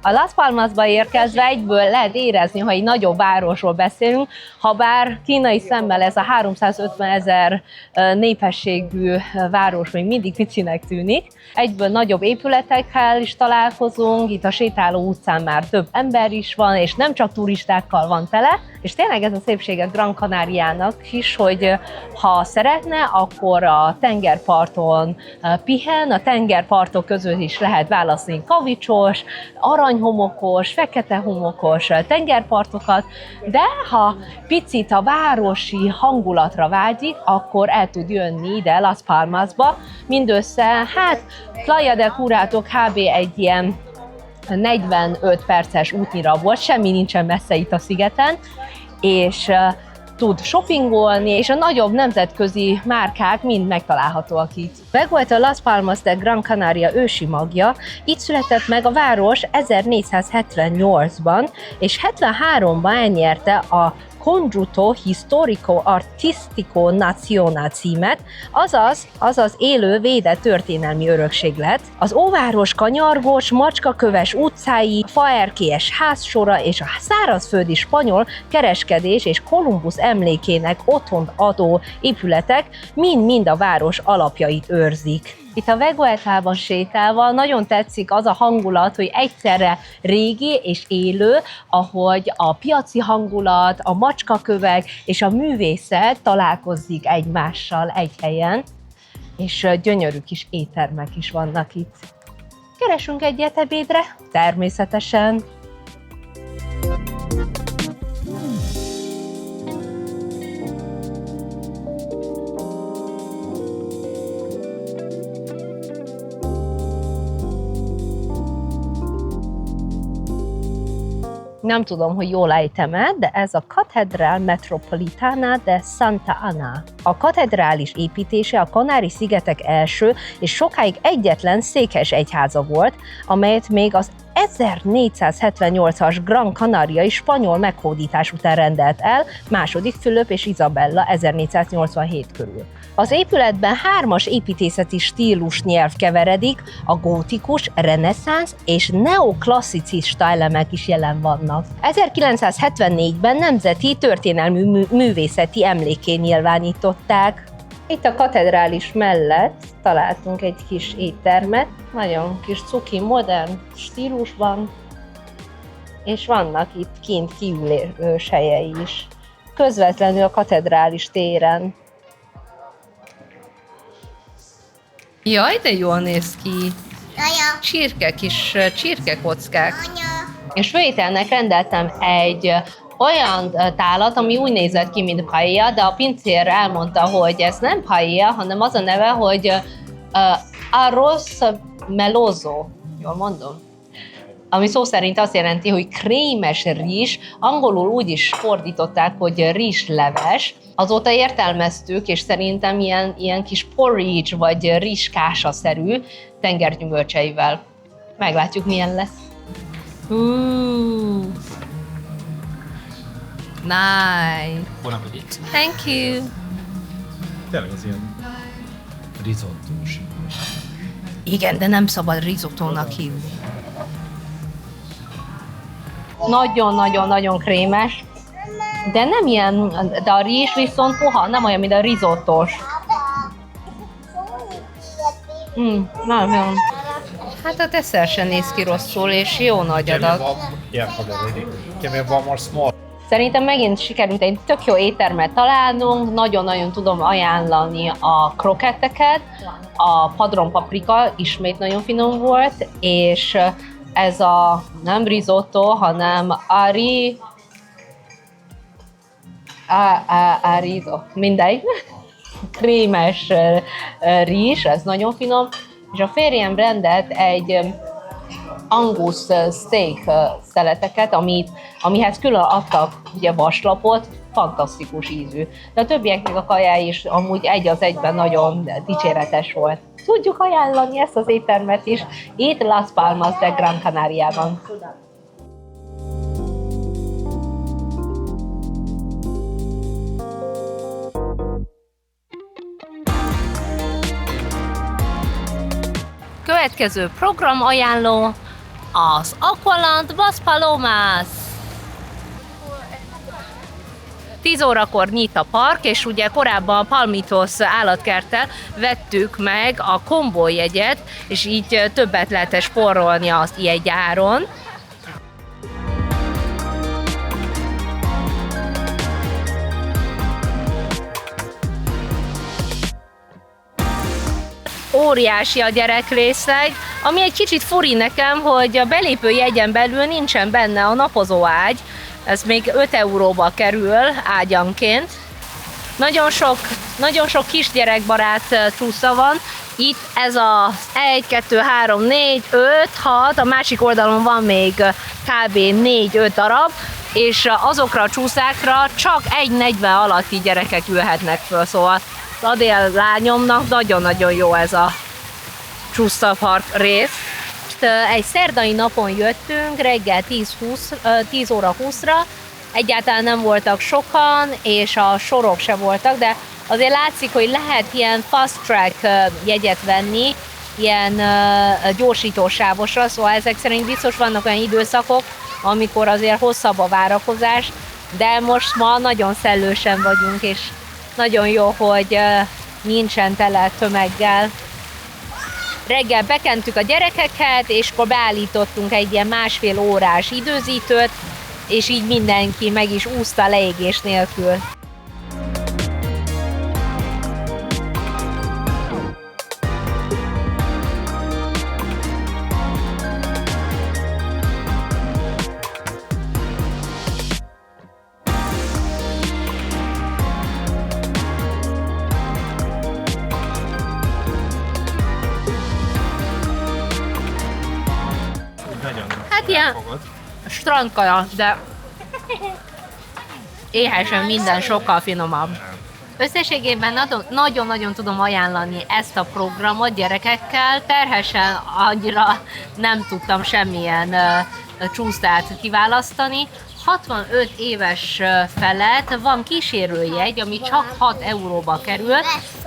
A: A Las Palmasba érkezve egyből lehet érezni, ha egy nagyobb városról beszélünk, ha bár kínai szemmel ez a 350 000 népességű város még mindig picinek tűnik. Egyből nagyobb épületekkel is találkozunk, itt a sétáló utcán már több ember is van, és nem csak turistákkal van tele, és tényleg ez a szépsége Gran Canariának is, hogy ha szeretne, akkor a tengerparton pihen, a tengerpartok között is lehet választani kavicsos, aranyhomokos, fekete homokos tengerpartokat, de ha picit a városi hangulatra vágyik, akkor el tud jönni ide Las Palmasba, mindössze, Playa del Curától kb. Egy ilyen 45 perces útnyira volt, semmi nincsen messze itt a szigeten, és tud shoppingolni, és a nagyobb nemzetközi márkák mind megtalálhatóak itt. Meg volt a Las Palmas de Gran Canaria ősi magja, itt született meg a város 1478-ban, és 73-ban elnyerte a Conjunto Histórico Artístico Nacional címet, azaz élő védett történelmi örökség lett. Az óváros kanyargós, macskaköves utcái, faerkélyes házsora és a szárazföldi spanyol kereskedés és Kolumbusz emlékének otthont adó épületek mind-mind a város alapjait őrzik. Itt a Vegoetában sétálva nagyon tetszik az a hangulat, hogy egyszerre régi és élő, ahogy a piaci hangulat, a macskakövek és a művészet találkozik egymással egy helyen, és gyönyörű kis éttermek is vannak itt. Keresünk egyet ebédre? Természetesen. Nem tudom, hogy jól ejtem-e, de ez a Catedral Metropolitana de Santa Ana. A katedrális építése a Kanári-szigetek első és sokáig egyetlen székes egyháza volt, amelyet még az 1478-as Gran Canaria-i spanyol meghódítás után rendelt el II. Fülöp és Izabella 1487 körül. Az épületben 3 építészeti stílus nyelv keveredik, a gótikus, reneszánsz és neoklasszicista elemek is jelen vannak. 1974-ben nemzeti történelmi művészeti emlékké nyilvánították. Itt a katedrális mellett találtunk egy kis éttermet, nagyon kis cuki, modern stílusban, és vannak itt kint kiülős helyei is, közvetlenül a katedrális téren. Jaj, de jól néz ki!
B: Anya,
A: Csirkekockák.
B: anya.
A: És főételnek rendeltem egy olyan tálat, ami úgy nézett ki, mint paella, de a pincér elmondta, hogy ez nem paella, hanem az a neve, hogy arroz meloso. Jól mondom? Ami szó szerint azt jelenti, hogy krémes rizs, angolul úgy is fordították, hogy rizsleves. Azóta értelmeztük, és szerintem ilyen kis porridge, vagy rizskása-szerű tengergyümölcseivel. Meglátjuk, milyen lesz. Nice.
C: Buon appetito.
A: Thank you.
C: Tényleg az ilyen rizottós.
A: Igen, de nem szabad risottónak hívni. Nagyon-nagyon-nagyon krémes, de nem ilyen, de a rizs viszont puha, nem olyan, mint a rizottós. Nagyon. Hát a desszert sem néz ki rosszul, és jó nagy adag.
C: Can we have one more small?
A: Szerintem megint sikerült egy tök jó éttermet találnunk, nagyon-nagyon tudom ajánlani a kroketteket, a padron paprika ismét nagyon finom volt, és ez a nem risotto, hanem arizo, mindegy, krémes rizs, ez nagyon finom, és a férjem rendelt egy Angus steak szeleteket, amihez külön adtak ugye vaslapot, fantasztikus ízű. De a többieknek a kajája is amúgy egy az egyben nagyon dicséretes volt. Tudjuk ajánlani ezt az éttermet is, itt Las Palmas de Gran Canariában. Következő programajánló az Aqualand Las Palomas. 10 órakor nyit a park, és ugye korábban a Palmitos állatkerttel vettük meg a kombójegyet, és így többet lehet spórolni az jegyáron. Óriási a gyerekrészleg, ami egy kicsit furi nekem, hogy a belépőjegyen belül nincsen benne a napozó ágy, ez még 5 euróba kerül ágyanként. Nagyon sok kisgyerekbarát csúsza van, itt ez az 1, 2, 3, 4, 5, 6, a másik oldalon van még kb. 4-5 darab, és azokra a csúszákra csak 1,40 alatti gyerekek ülhetnek föl, szóval az Adél lányomnak nagyon-nagyon jó ez a csúsztapark rész. Egy szerdai napon jöttünk, reggel 10 óra 20-ra, egyáltalán nem voltak sokan, és a sorok se voltak, de azért látszik, hogy lehet ilyen fast track jegyet venni, ilyen gyorsítósávosra, szóval ezek szerint biztos vannak olyan időszakok, amikor azért hosszabb a várakozás, de most ma nagyon szellősen vagyunk, és nagyon jó, hogy nincsen tele tömeggel. Reggel bekentük a gyerekeket, és akkor beállítottunk egy ilyen 1,5 órás időzítőt, és így mindenki meg is úszta leégés nélkül. Hát ilyen strandkaja, de éhesen minden sokkal finomabb. Összességében nagyon-nagyon tudom ajánlani ezt a programot gyerekekkel, terhesen annyira nem tudtam semmilyen csúsztát kiválasztani. 65 éves felett van kísérőjegy, ami csak 6 euróba kerül,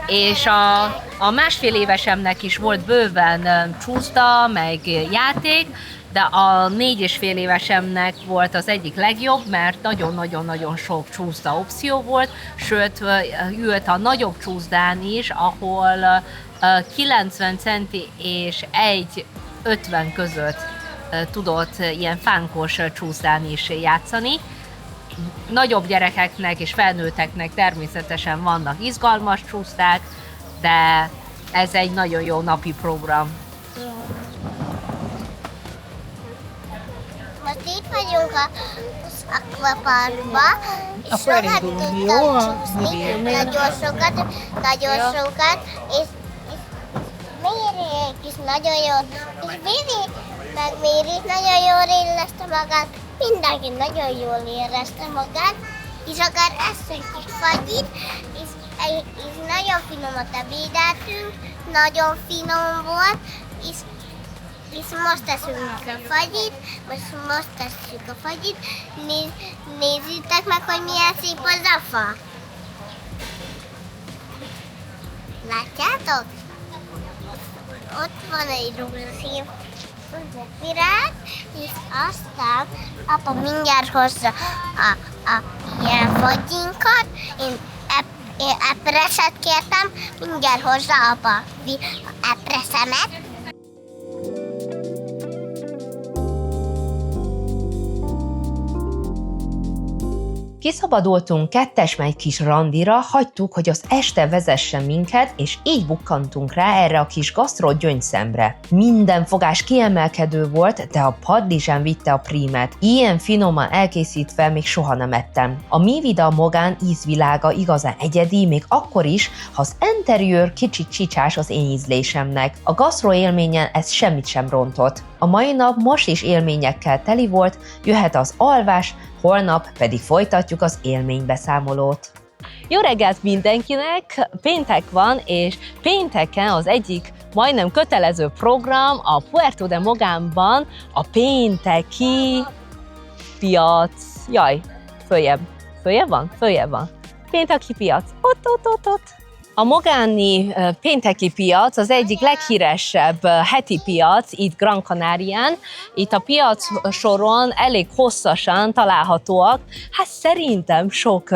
A: és a 1,5 évesemnek is volt bőven csúszta, meg játék, de a 4,5 évesemnek volt az egyik legjobb, mert nagyon-nagyon-nagyon sok csúszda opció volt, sőt, ült a nagyobb csúszdán is, ahol 90 centi és 1,50 között tudott ilyen fánkos csúszdán is játszani. Nagyobb gyerekeknek és felnőtteknek természetesen vannak izgalmas csúszdák, de ez egy nagyon jó napi program.
B: Most itt vagyunk az akvaparkban, és sokat tudtam csúszni, nagyon sokat, és Mérék is nagyon jó, és Vili meg Méri nagyon jól érezte magát, mindenki nagyon jól érezte magát, és akár eszünk is fagyit, és nagyon finomat ebédeltünk, nagyon finom volt, és most teszünk a fagyit, nézzétek meg, hogy milyen szép az a fa. Látjátok? Ott van egy rózsaszín virág, és aztán apa mindjárt hozza a ilyen fagyinkat, én epreset kértem, mindjárt hozza apa epreszemet.
A: Kiszabadultunk kettesmely kis randira, hagytuk, hogy az este vezessen minket, és így bukkantunk rá erre a kis gasztró gyöngyszemre. Minden fogás kiemelkedő volt, de a padlizsán vitte a prímet. Ilyen finoman elkészítve még soha nem ettem. A Mi Vida Mogán ízvilága igazán egyedi, még akkor is, ha az interiőr kicsit csicsás az én ízlésemnek. A gasztró élményen ez semmit sem rontott. A mai nap most is élményekkel teli volt, jöhet az alvás, holnap pedig folytatjuk az élménybeszámolót. Jó reggelt mindenkinek! Péntek van, és pénteken az egyik majdnem kötelező program a Puerto de Mogánban a pénteki piac. Jaj, följebb van? Följebb van. Pénteki piac. Ott. A mogáni pénteki piac az egyik leghíresebb heti piac itt Gran Canarián. Itt a piac soron elég hosszasan találhatóak, hát szerintem sok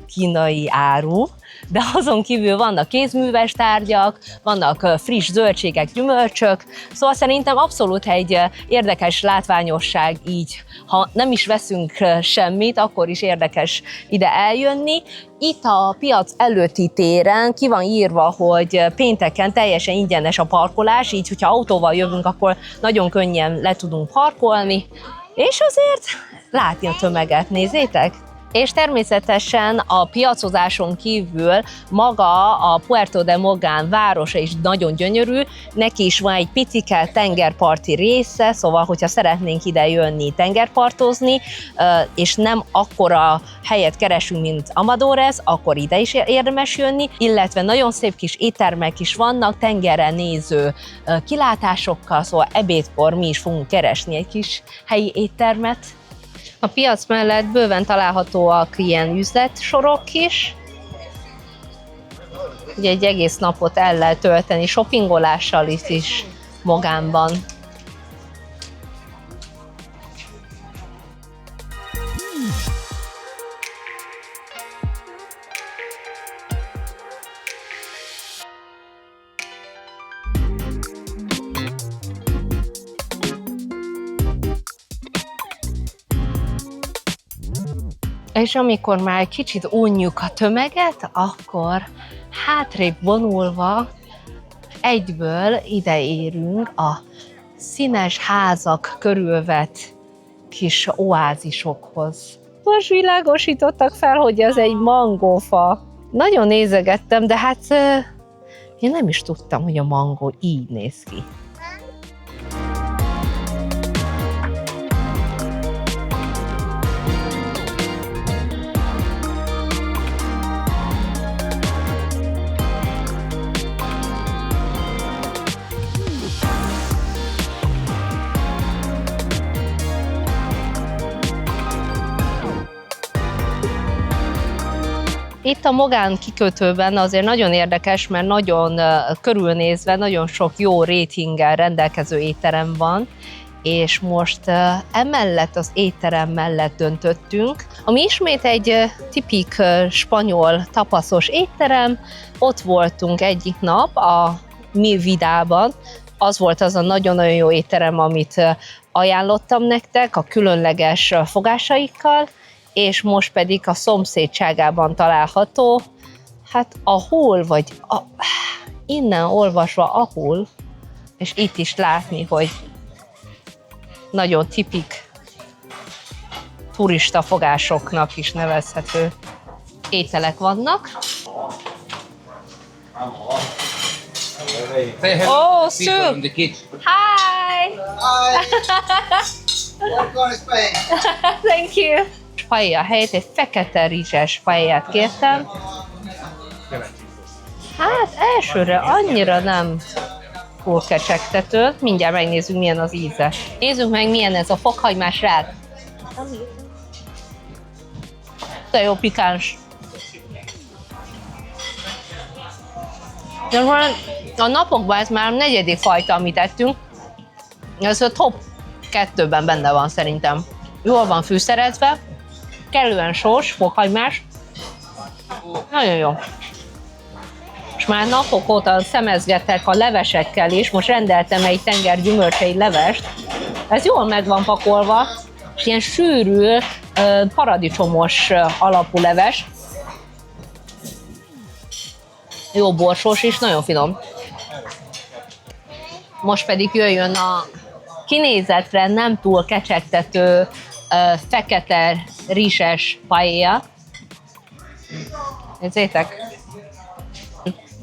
A: kínai áru, de azon kívül vannak kézműves tárgyak, vannak friss zöldségek, gyümölcsök, szóval szerintem abszolút egy érdekes látványosság így. Ha nem is veszünk semmit, akkor is érdekes ide eljönni. Itt a piac előtti téren ki van írva, hogy pénteken teljesen ingyenes a parkolás, így hogyha autóval jövünk, akkor nagyon könnyen le tudunk parkolni, és azért látni a tömeget, nézzétek! És természetesen a piacozáson kívül maga a Puerto de Mogán városa is nagyon gyönyörű, neki is van egy picike tengerparti része, szóval hogyha szeretnénk ide jönni tengerpartozni, és nem akkora helyet keresünk, mint Amadores, akkor ide is érdemes jönni, illetve nagyon szép kis éttermek is vannak, tengerre néző kilátásokkal, szóval ebédkor mi is fogunk keresni egy kis helyi éttermet. A piac mellett bőven találhatóak ilyen üzletsorok is. Ugye egy egész napot el lehet tölteni shoppingolással is Mogánban. És amikor már kicsit unjuk a tömeget, akkor hátrébb vonulva egyből ide érünk a színes házak körülvett kis oázisokhoz. Most világosítottak fel, hogy ez egy mangófa. Nagyon nézegettem, de hát én nem is tudtam, hogy a mangó így néz ki. Itt a Mogán kikötőben azért nagyon érdekes, mert nagyon körülnézve, nagyon sok jó rétinggel rendelkező étterem van, és most emellett az étterem mellett döntöttünk, ami ismét egy tipik spanyol tapaszos étterem. Ott voltunk egyik nap a Mi Vidában, az volt az a nagyon-nagyon jó étterem, amit ajánlottam nektek a különleges fogásaikkal, és most pedig a szomszédságában található, hát ahol, vagy innen olvasva ahol, és itt is látni, hogy nagyon tipik turista fogásoknak is nevezhető ételek vannak. Oh, soup! Hi! Thank you! Paella helyett egy fekete rizses paellát kértem. Hát elsőre annyira nem túl kecsegtető. Mindjárt megnézzük, milyen az íze. Nézzük meg, milyen ez a fokhagymás rák. De jó pikáns. De a napokban ez már a negyedik fajta, amit ettünk. Ez a top 2-ben benne van szerintem. Jól van fűszerezve, kellően sós, fokhagymás. Nagyon jó. És már napok óta szemezgetek a levesekkel is, most rendeltem egy tenger gyümölcsei levest. Ez jól meg van pakolva, és ilyen sűrű, paradicsomos alapú leves. Jó borsós is, nagyon finom. Most pedig jöjjön a kinézetre nem túl kecsegtető fekete rizses paella. Nézzétek!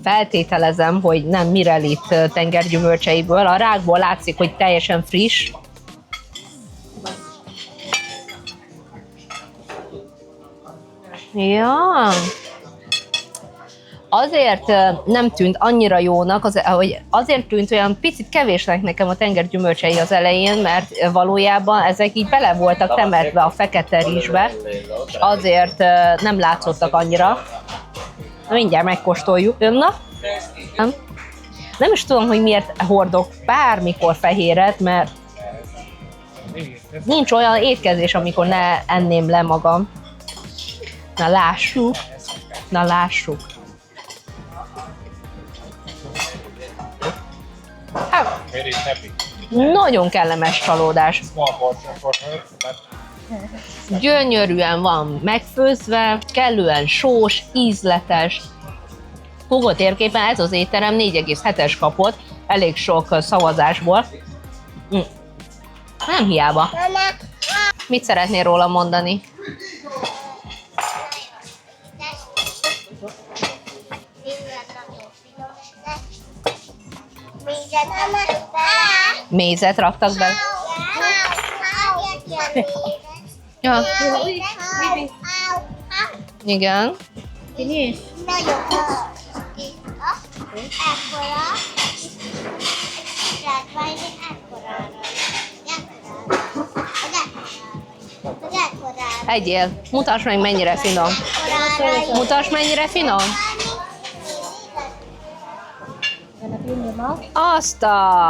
A: Feltételezem, hogy nem Mirelit tengergyümölcseiből. A rákból látszik, hogy teljesen friss. Ja. Azért nem tűnt annyira jónak, azért tűnt olyan picit kevésnek nekem a tengergyümölcsei az elején, mert valójában ezek így bele voltak temetve a fekete rizsbe, és azért nem látszottak annyira. Mindjárt megkóstoljuk. Na? Nem is tudom, hogy miért hordok bármikor fehéret, mert nincs olyan étkezés, amikor ne enném le magam. Na lássuk. Na lássuk. Hát, nagyon kellemes csalódás. Gyönyörűen van megfőzve, kellően sós, ízletes. Google térképen ez az étterem 4,7-es kapott, elég sok szavazásból. Nem hiába. Mit szeretnél róla mondani? Mézet raktak be. Ja, igen.
B: Nagyon ekkora, rákválni ekkorára.
A: Egyél. Mutasd meg, mennyire finom. Mutasd, mennyire finom. Azt a...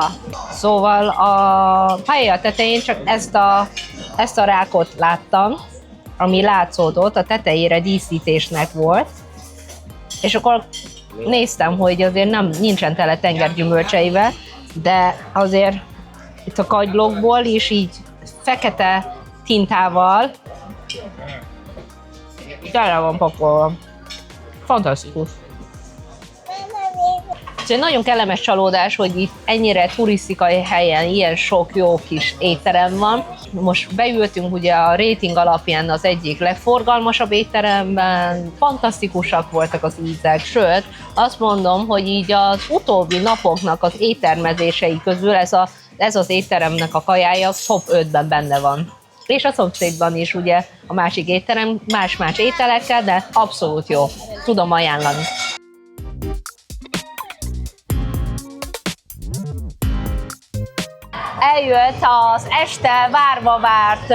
A: Szóval a pálya tetején csak ezt a rákot láttam, ami látszódott, a tetejére díszítésnek volt. És akkor néztem, hogy azért nincsen tele tengergyümölcseivel, de azért itt a kagylókból is így fekete tintával tele van pakolva. Fantasztikus. Ez egy nagyon kellemes csalódás, hogy itt ennyire turisztikai helyen ilyen sok jó kis étterem van. Most beültünk ugye a rating alapján az egyik legforgalmasabb étteremben, fantasztikusak voltak az ízek, sőt azt mondom, hogy így az utóbbi napoknak az éttermezései közül ez az étteremnek a kajája top 5-ben benne van. És a szomszédban is ugye a másik étterem más-más ételekkel, de abszolút jó. Tudom ajánlani. Eljött az este várva várt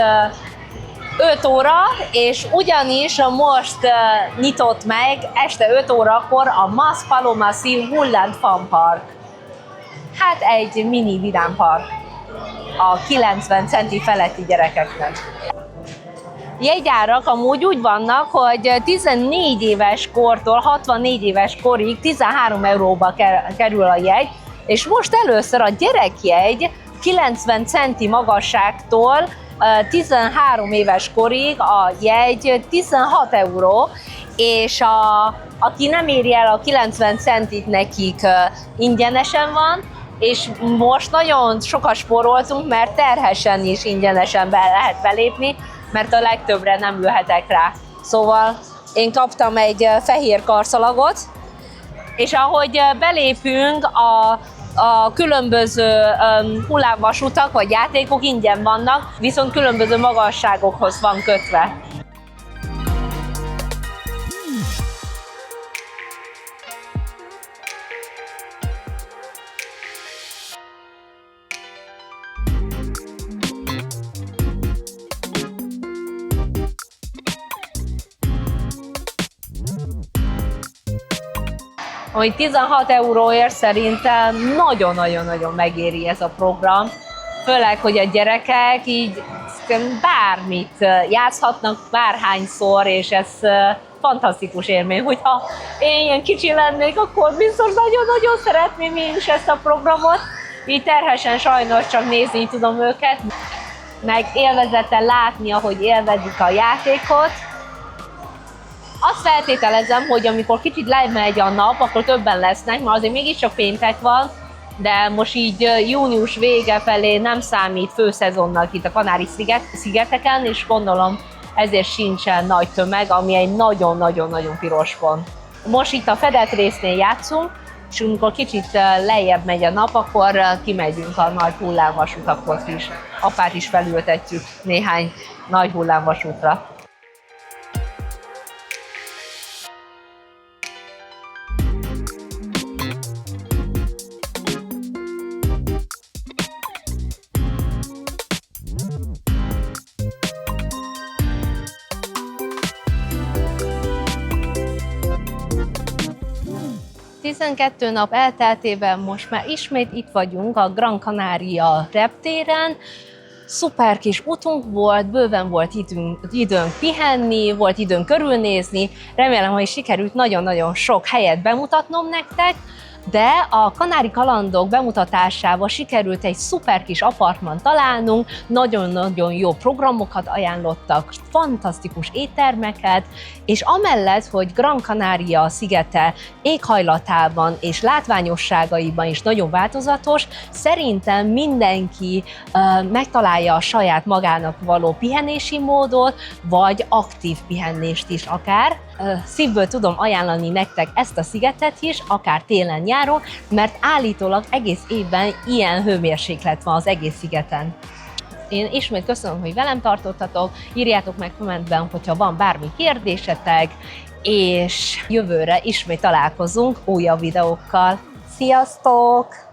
A: 5 óra, és ugyanis most nyitott meg este 5 órakor a Mas Palomas Woodland Fun Park. Hát egy mini vidámpark a 90 centi feletti gyerekeknek. Jegyárak amúgy úgy vannak, hogy 14 éves kortól 64 éves korig 13 euróba kerül a jegy, és most először a gyerekjegy 90 centi magasságtól 13 éves korig a jegy 16 euró, és aki nem éri el a 90 centit, nekik ingyenesen van, és most nagyon sokat spóroltunk, mert terhesen is ingyenesen be lehet belépni, mert a legtöbbre nem ülhetek rá. Szóval én kaptam egy fehér karszalagot, és ahogy belépünk, a különböző hullámvasutak vagy játékok ingyen vannak, viszont különböző magasságokhoz van kötve. Hogy 16 euróért szerintem nagyon-nagyon-nagyon megéri ez a program. Főleg, hogy a gyerekek így bármit játszhatnak, bárhányszor, és ez fantasztikus élmény. Hogyha én ilyen kicsi lennék, akkor biztos nagyon-nagyon szeretném én is ezt a programot. Így terhesen sajnos csak nézni tudom őket, meg élvezettel látni, ahogy élvezik a játékot. Azt feltételezem, hogy amikor kicsit lemegy a nap, akkor többen lesznek, mert azért mégiscsak péntek van, de most így június vége felé nem számít főszezonnak itt a Kanári-szigeteken, és gondolom ezért sincsen nagy tömeg, ami egy nagyon-nagyon-nagyon piros pont. Most itt a fedett résznél játszunk, és amikor kicsit lejjebb megy a nap, akkor kimegyünk a nagy hullámvasutakhoz is. Apát is felültetjük néhány nagy hullámvasútra. Tizenkettő nap elteltében most már ismét itt vagyunk a Gran Canaria reptéren. Szuper kis utunk volt, bőven volt időnk pihenni, volt időnk körülnézni. Remélem, hogy sikerült nagyon-nagyon sok helyet bemutatnom nektek, de a Kanári Kalandok bemutatásával sikerült egy szuper kis apartmant találnunk, nagyon-nagyon jó programokat ajánlottak, fantasztikus éttermeket, és amellett, hogy Gran Canaria szigete éghajlatában és látványosságaiban is nagyon változatos, szerintem mindenki megtalálja a saját magának való pihenési módot, vagy aktív pihenést is akár. szívből tudom ajánlani nektek ezt a szigetet is, akár télen-nyáron, mert állítólag egész évben ilyen hőmérséklet van az egész szigeten. Én ismét köszönöm, hogy velem tartottatok, írjátok meg kommentben, hogyha van bármi kérdésetek, és jövőre ismét találkozunk újabb videókkal. Sziasztok!